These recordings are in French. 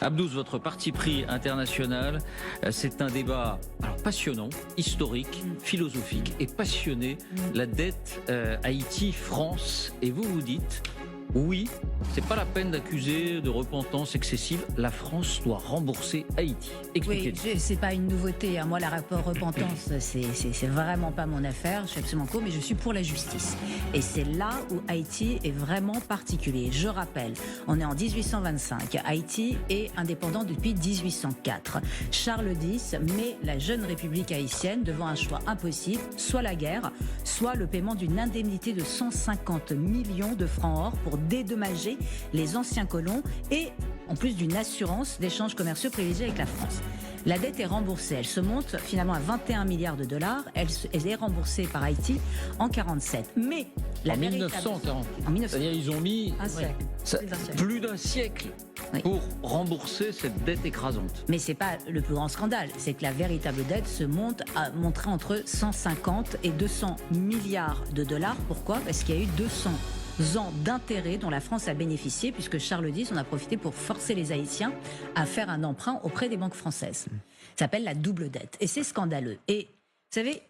Abdous, votre parti pris international, c'est un débat passionnant, historique, philosophique et passionné. La dette Haïti-France. Et vous vous dites, oui, c'est pas la peine d'accuser de repentance excessive. La France doit rembourser Haïti. Expliquez-nous. Oui, c'est pas une nouveauté. Moi, la rapport repentance, c'est vraiment pas mon affaire. Je suis absolument mais je suis pour la justice. Et c'est là où Haïti est vraiment particulier. Je rappelle, on est en 1825. Haïti est indépendant depuis 1804. Charles X met la jeune République haïtienne devant un choix impossible, soit la guerre, soit le paiement d'une indemnité de 150 millions de francs or pour dédommager les anciens colons et en plus d'une assurance d'échanges commerciaux privilégiés avec la France. La dette est remboursée, elle se monte finalement à 21 milliards de dollars, elle est remboursée par Haïti en 47. Mais en 1940. C'est-à-dire ils ont mis plus d'un siècle pour rembourser cette dette écrasante. Mais c'est pas le plus grand scandale, c'est que la véritable dette se monterait entre 150 et 200 milliards de dollars. Pourquoi ? Parce qu'il y a eu 200 ans d'intérêt dont la France a bénéficié, puisque Charles X en a profité pour forcer les Haïtiens à faire un emprunt auprès des banques françaises. Ça s'appelle la double dette. Et c'est scandaleux. Et vous savez,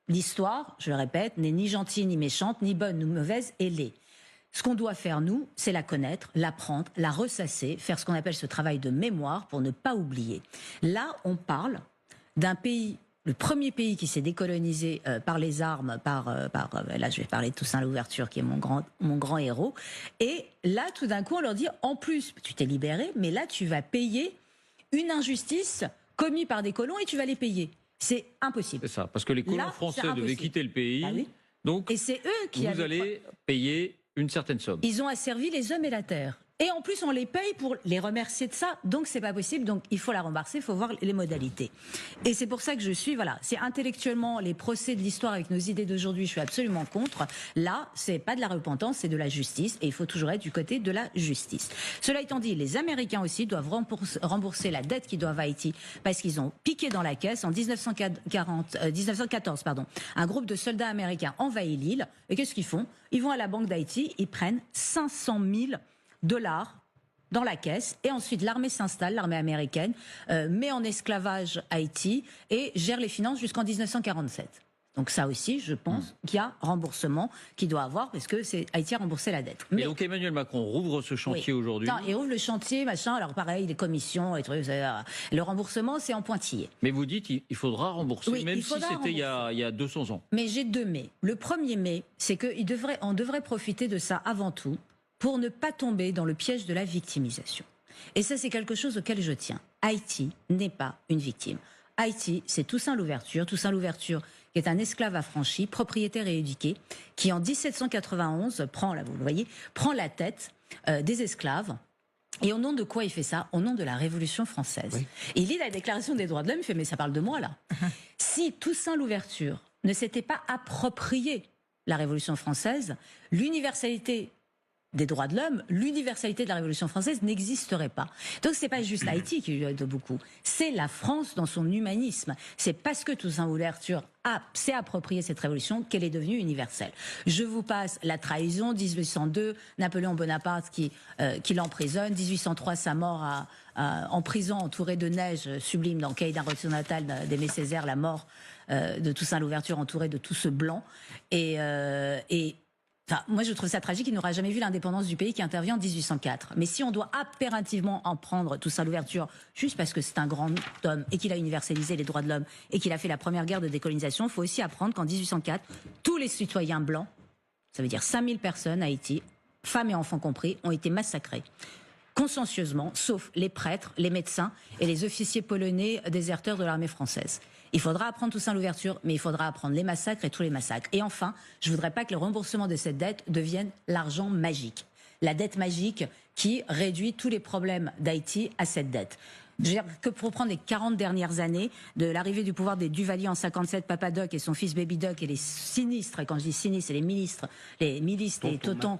l'histoire, je le répète, n'est ni gentille ni méchante, ni bonne ni mauvaise, elle est. Ce qu'on doit faire, nous, c'est la connaître, l'apprendre, la ressasser, faire ce qu'on appelle ce travail de mémoire pour ne pas oublier. Là, on parle d'un pays, le premier pays qui s'est décolonisé par les armes, là je vais parler de Toussaint Louverture qui est mon grand héros, et là tout d'un coup on leur dit en plus tu t'es libéré, mais là tu vas payer une injustice commise par des colons et tu vas les payer. C'est impossible. C'est ça, parce que les colons français devaient quitter le pays, donc et c'est eux qui vous allez payer une certaine somme. Ils ont asservi les hommes et la terre. Et en plus, on les paye pour les remercier de ça. Donc, c'est pas possible. Donc, il faut la rembourser. Il faut voir les modalités. Et c'est pour ça que c'est intellectuellement les procès de l'histoire avec nos idées d'aujourd'hui. Je suis absolument contre. Là, c'est pas de la repentance, c'est de la justice. Et il faut toujours être du côté de la justice. Cela étant dit, les Américains aussi doivent rembourser la dette qu'ils doivent à Haïti parce qu'ils ont piqué dans la caisse en 1914. Un groupe de soldats américains envahit l'île. Et qu'est-ce qu'ils font ? Ils vont à la Banque d'Haïti. Ils prennent 500 000 dollars dans la caisse et ensuite l'armée s'installe, l'armée américaine met en esclavage Haïti et gère les finances jusqu'en 1947. Donc ça aussi, je pense qu'il y a remboursement qu'il doit avoir parce que Haïti a remboursé la dette. Mais donc Emmanuel Macron rouvre ce chantier aujourd'hui. Non, il rouvre le chantier, machin. Alors pareil, les commissions, les trucs, le remboursement, c'est en pointillé. Mais vous dites il faudra rembourser, même si c'était il y a 200 ans. Mais j'ai 2 mais. Le premier mais, c'est qu'on devrait profiter de ça avant tout pour ne pas tomber dans le piège de la victimisation. Et ça, c'est quelque chose auquel je tiens. Haïti n'est pas une victime. Haïti, c'est Toussaint Louverture. Toussaint Louverture, qui est un esclave affranchi, propriétaire et éduqué, qui en 1791 prend la tête des esclaves. Et au nom de quoi il fait ça ? Au nom de la Révolution française. Oui. Il lit la Déclaration des droits de l'homme, il fait « mais ça parle de moi, là ». Si Toussaint Louverture ne s'était pas approprié la Révolution française, l'universalité des droits de l'homme, l'universalité de la Révolution française n'existerait pas. Donc c'est pas juste Haïti qui lui aide beaucoup, c'est la France dans son humanisme. C'est parce que Toussaint Louverture s'est approprié cette révolution qu'elle est devenue universelle. Je vous passe la trahison, 1802, Napoléon Bonaparte qui l'emprisonne, 1803 sa mort en prison entouré de neige, sublime dans Cahiers d'un retour natal d'Aimé Césaire, la mort de Toussaint Louverture entouré de tout ce blanc Enfin, moi, je trouve ça tragique. Il n'aura jamais vu l'indépendance du pays qui intervient en 1804. Mais si on doit impérativement en prendre Toussaint Louverture juste parce que c'est un grand homme et qu'il a universalisé les droits de l'homme et qu'il a fait la première guerre de décolonisation, il faut aussi apprendre qu'en 1804, tous les citoyens blancs, ça veut dire 5000 personnes à Haïti, femmes et enfants compris, ont été massacrés. Consciencieusement, sauf les prêtres, les médecins et les officiers polonais déserteurs de l'armée française. Il faudra apprendre Toussaint Louverture, mais il faudra apprendre les massacres et tous les massacres. Et enfin, je voudrais pas que le remboursement de cette dette devienne l'argent magique. La dette magique qui réduit tous les problèmes d'Haïti à cette dette. Je veux dire que pour prendre les 40 dernières années, de l'arrivée du pouvoir des Duvalier en 57, Papa Doc et son fils Baby Doc et les sinistres, et quand je dis sinistres, c'est les milices et Toton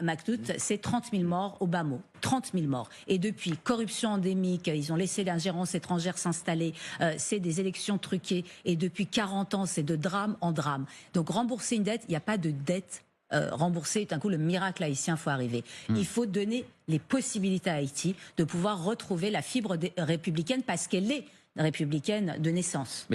Mactout, c'est 30 000 morts au bas mot. 30 000 morts. Et depuis, corruption endémique, ils ont laissé l'ingérence étrangère s'installer, c'est des élections truquées, et depuis 40 ans, c'est de drame en drame. Donc rembourser une dette, il n'y a pas de dette rembourser d'un coup le miracle haïtien, faut arriver. Il faut donner les possibilités à Haïti de pouvoir retrouver la fibre républicaine parce qu'elle est républicaine de naissance.